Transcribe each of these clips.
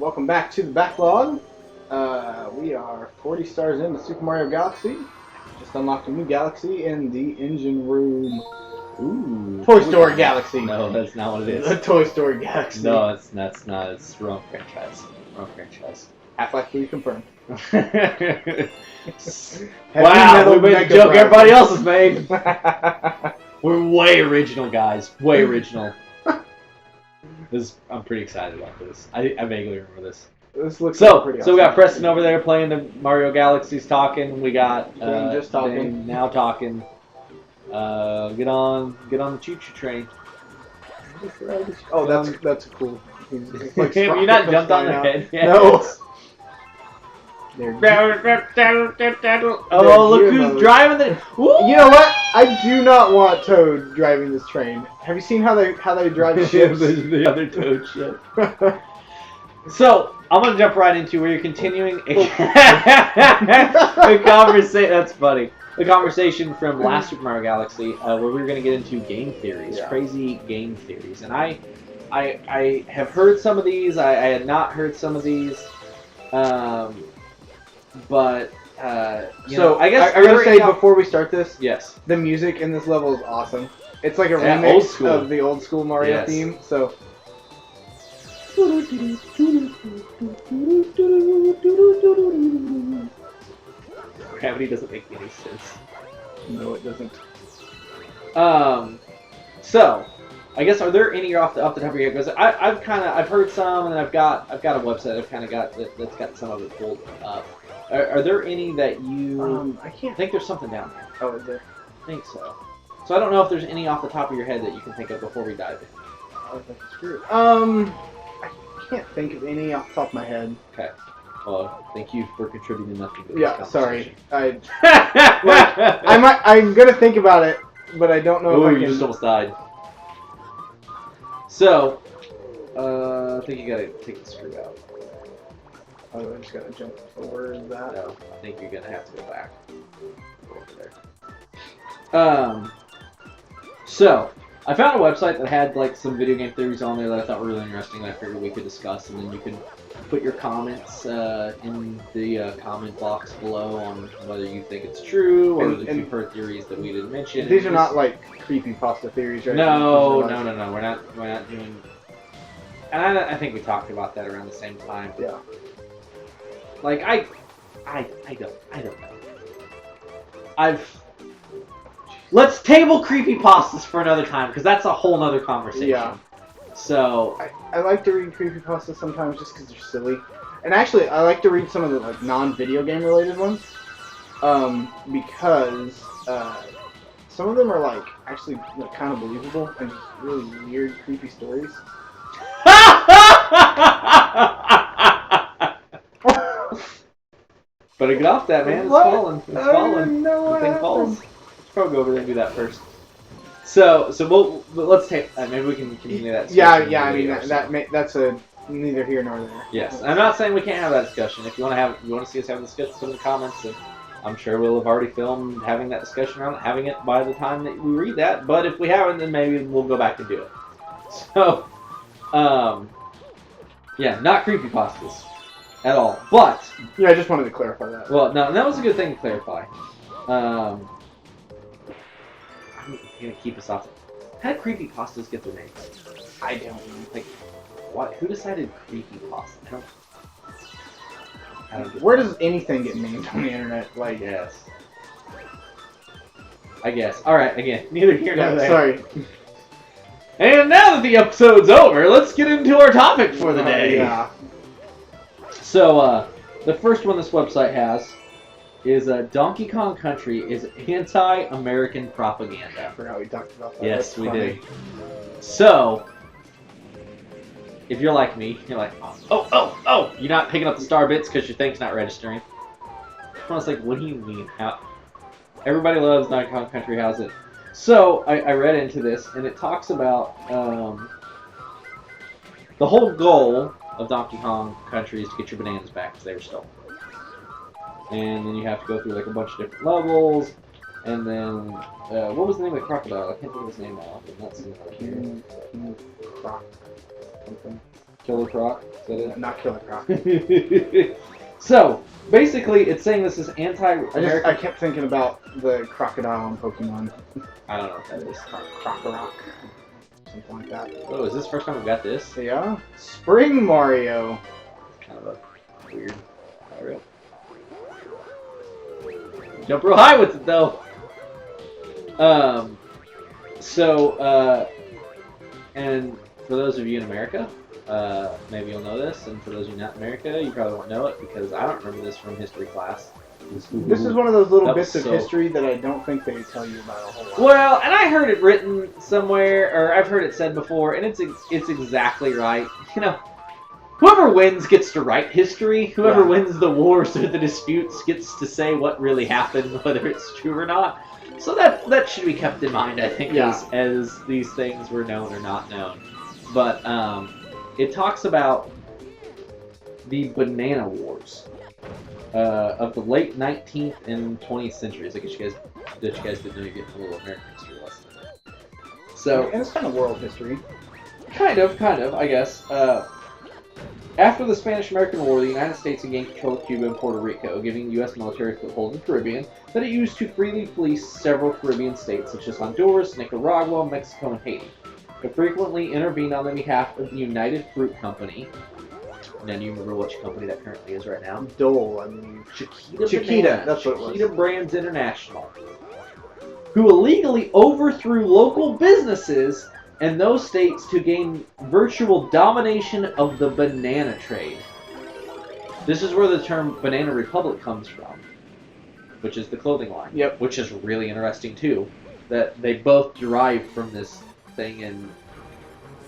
welcome back to the Backlog. We are 40 stars into Super Mario Galaxy. Just unlocked a new galaxy in the engine room. Ooh. Toy Story Galaxy. No, that's not what it is. The Toy Story Galaxy. No, that's not. It's wrong franchise. Wrong franchise. Half-Life 3 confirmed. Wow, we made the joke everybody else has made. We're way original, guys. Way original. I'm pretty excited about this. I vaguely remember this. This looks so pretty we got Preston over there playing the Mario Galaxies talking. We got just talking. Dane now talking. Get on the choo-choo train. Oh, that's cool. Like Have you not jumped on their head yet? No. Oh, look who's driving the. Woo! You know what? I do not want Toad driving this train. Have you seen how they drive ships? the other Toad ship. So I'm gonna jump right into where you're continuing a conversation. That's funny. The conversation from last Super Mario Galaxy, where we were gonna get into game theories, crazy game theories, and I have heard some of these. I had not heard some of these. But so I guess I gotta say before we start this, yes, the music in this level is awesome. It's like a remix of the old school Mario theme. So gravity doesn't make any sense. No, it doesn't. So I guess are there any off the top of your head? Because I've heard some, and I've got a website I've kind of got that's got some of it pulled up. Are there any that you? I can't think there's something down there. Oh, is there? I think so. So I don't know if there's any off the top of your head that you can think of before we dive in. Oh, that's screwed. I can't think of any off the top of my head. Okay. Well, thank you for contributing nothing to this sorry. I'm gonna think about it, but I don't know if I can. You just almost died. So, I think you gotta take the screw out. Oh, I just gotta jump forward that. No, I think you're gonna have to go back. Over there. So, I found a website that had like some video game theories on there that I thought were really interesting that I figured we could discuss, and then you could put your comments in the comment box below on whether you think it's true or if you've heard theories that we didn't mention. These are not like creepypasta theories, right? No. We're not doing. And I think we talked about that around the same time. Yeah. Like I don't know. Let's table creepypastas for another time because that's a whole nother conversation. Yeah. So I like to read creepypastas sometimes just because they're silly, and actually I like to read some of the like non-video game related ones, because some of them are like actually like, kind of believable and just really weird, creepy stories. Better get off that, man. It's falling. It's falling. The thing falls. Let's probably go over there and do that first. So let's take. Maybe we can continue that. Yeah. I mean that's a neither here nor there. Yes, I'm not saying we can't have that discussion. If you want to see us have a discussion in the comments, and I'm sure we'll have already filmed having that discussion around it, having it by the time that we read that. But if we haven't, then maybe we'll go back and do it. So, yeah, not creepypastas at all. But yeah, I just wanted to clarify that. Well, no, that was a good thing to clarify. I'm gonna keep us off. How did creepypastas get their names? I don't know. Like, what? Who decided creepypasta? I don't get Where does anything get named on the internet? Like, yes. I guess. All right. Again, neither here nor there. Sorry. And now that the episode's over, let's get into our topic for the day. Yeah. So, the first one this website has is Donkey Kong Country is anti-American propaganda. I forgot we talked about that. Yes, we did. So, if you're like me, you're like, oh, you're not picking up the star bits because your thing's not registering. I was like, what do you mean? How? Everybody loves Donkey Kong Country. How's it? So, I read into this, and it talks about the whole goal of Donkey Kong Country is to get your bananas back because they were stolen. And then you have to go through like a bunch of different levels, and then what was the name of the crocodile? I can't think of his name now. I'm not seeing it here. Killer Croc. Is that it? Not Killer Croc. So basically, it's saying this is anti-American. I kept thinking about the crocodile in Pokemon. I don't know what that is. Crocorock. Something like that. Oh, is this the first time we got this? Yeah. Spring Mario. Kind of a weird Mario. Jump real high with it though. And for those of you in America, maybe you'll know this, and for those of you not in America, you probably won't know it because I don't remember this from history class. This is one of those little bits of history that I don't think they tell you about a whole lot. Well, and I heard it written somewhere, or I've heard it said before, and it's exactly right. You know, whoever wins gets to write history. Whoever wins the wars or the disputes gets to say what really happened, whether it's true or not. So that should be kept in mind, I think, as these things were known or not known. But it talks about the banana wars of the late 19th and 20th centuries. I guess you guys didn't know you get a little American history lesson. So, and it's kind of world history. Kind of, I guess. After the Spanish-American War, the United States gained control of Cuba and Puerto Rico, giving the U.S. military foothold in the Caribbean that it used to freely police several Caribbean states such as Honduras, Nicaragua, Mexico, and Haiti. It frequently intervened on the behalf of the United Fruit Company. Now, do you remember which company that currently is right now? Dole, I mean. Chiquita, that's what it was. Chiquita Brands International, who illegally overthrew local businesses in those states to gain virtual domination of the banana trade. This is where the term Banana Republic comes from, which is the clothing line. Yep. Which is really interesting, too, that they both derive from this thing in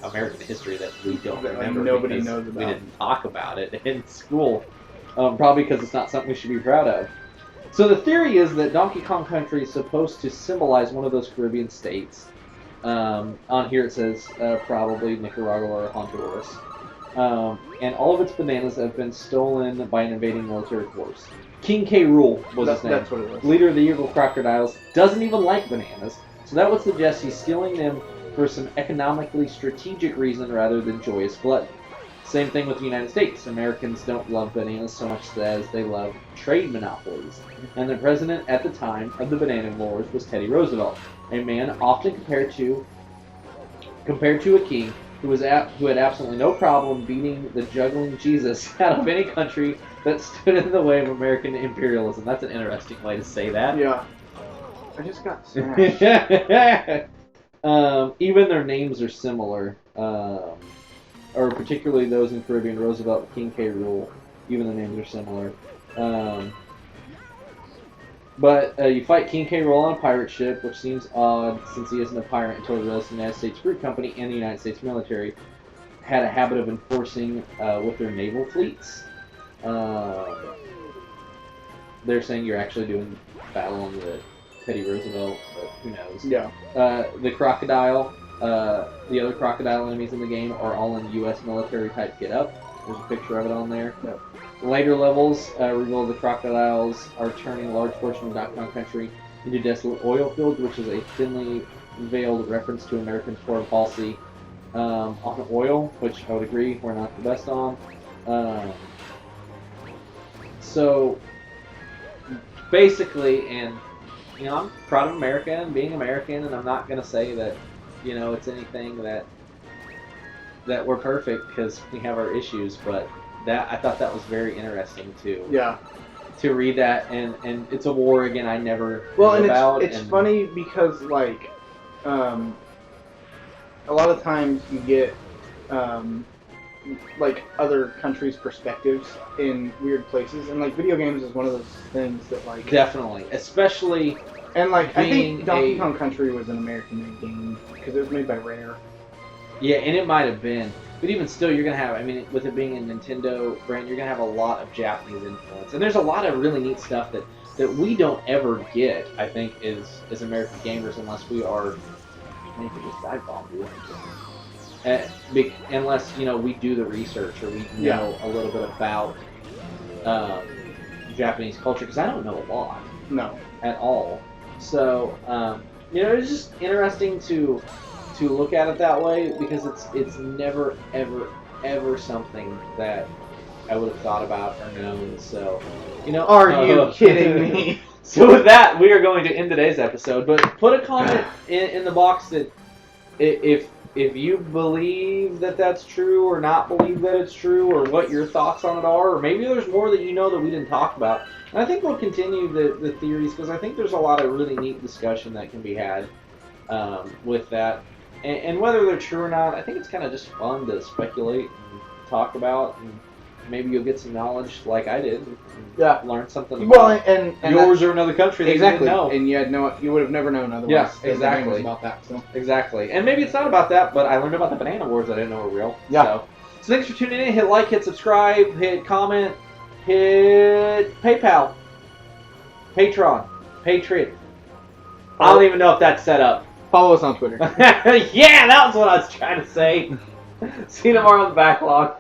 American history that we don't remember. Nobody knows about. We didn't talk about it in school. Probably because it's not something we should be proud of. So the theory is that Donkey Kong Country is supposed to symbolize one of those Caribbean states. On here it says probably Nicaragua or Honduras. And all of its bananas have been stolen by an invading military force. King K. Rool was his name. That's what it was. Leader of the evil crocodiles, doesn't even like bananas. So that would suggest he's stealing them for some economically strategic reason rather than joyous gluttony. Same thing with the United States. Americans don't love bananas so much as they love trade monopolies. And the president at the time of the banana wars was Teddy Roosevelt, a man often compared to a king who had absolutely no problem beating the juggling Jesus out of any country that stood in the way of American imperialism. That's an interesting way to say that. Yeah. I just got smashed. Even their names are similar. Or particularly those in Caribbean, Roosevelt, King K. Rool. Even the names are similar. But you fight King K. Rool on a pirate ship, which seems odd since he isn't a pirate until he realized the United States Fruit Company and the United States military had a habit of enforcing with their naval fleets. They're saying you're actually doing battle on the Teddy Roosevelt, but who knows. Yeah. The crocodile, the other crocodile enemies in the game are all in U.S. military type get-up. There's a picture of it on there. Yep. Later levels reveal the crocodiles are turning a large portion of Donkey Kong Country into desolate oil fields, which is a thinly veiled reference to American foreign policy on oil, which I would agree we're not the best on. So basically, and you know, I'm proud of America and being American, and I'm not gonna say that it's anything that we're perfect because we have our issues, but I thought that was very interesting to read that, and it's a war again I never knew about. It's funny because like a lot of times you get like other countries' perspectives in weird places, and like video games is one of those things that like definitely, especially. And like I think Donkey Kong Country was an American-made game because it was made by Rare. Yeah, and it might have been. But even still, you're going to have, I mean, with it being a Nintendo brand, you're going to have a lot of Japanese influence. And there's a lot of really neat stuff that we don't ever get, I think, as American gamers, unless we are, maybe just dive bomb, unless, we do the research or we know a little bit about Japanese culture, because I don't know a lot. No. At all. So, it's just interesting to look at it that way, because it's never ever ever something that I would have thought about or known. So, Are you kidding me? So with that, we are going to end today's episode. But put a comment in the box that if you believe that that's true or not believe that it's true, or what your thoughts on it are, or maybe there's more that you know that we didn't talk about. And I think we'll continue the theories because I think there's a lot of really neat discussion that can be had with that. And whether they're true or not, I think it's kind of just fun to speculate and talk about, and maybe you'll get some knowledge like I did. And Yeah. learn something Well, about and yours or another country that exactly. you didn't know. And you would have never known otherwise. Yeah, The game exactly. was about that. So. Exactly. And maybe it's not about that, but I learned about the banana wars I didn't know were real. Yeah. So thanks for tuning in. Hit like, hit subscribe, hit comment, hit PayPal, Patreon, Patreon. I don't even know if that's set up. Follow us on Twitter. Yeah, that was what I was trying to say. See you tomorrow on the backlog.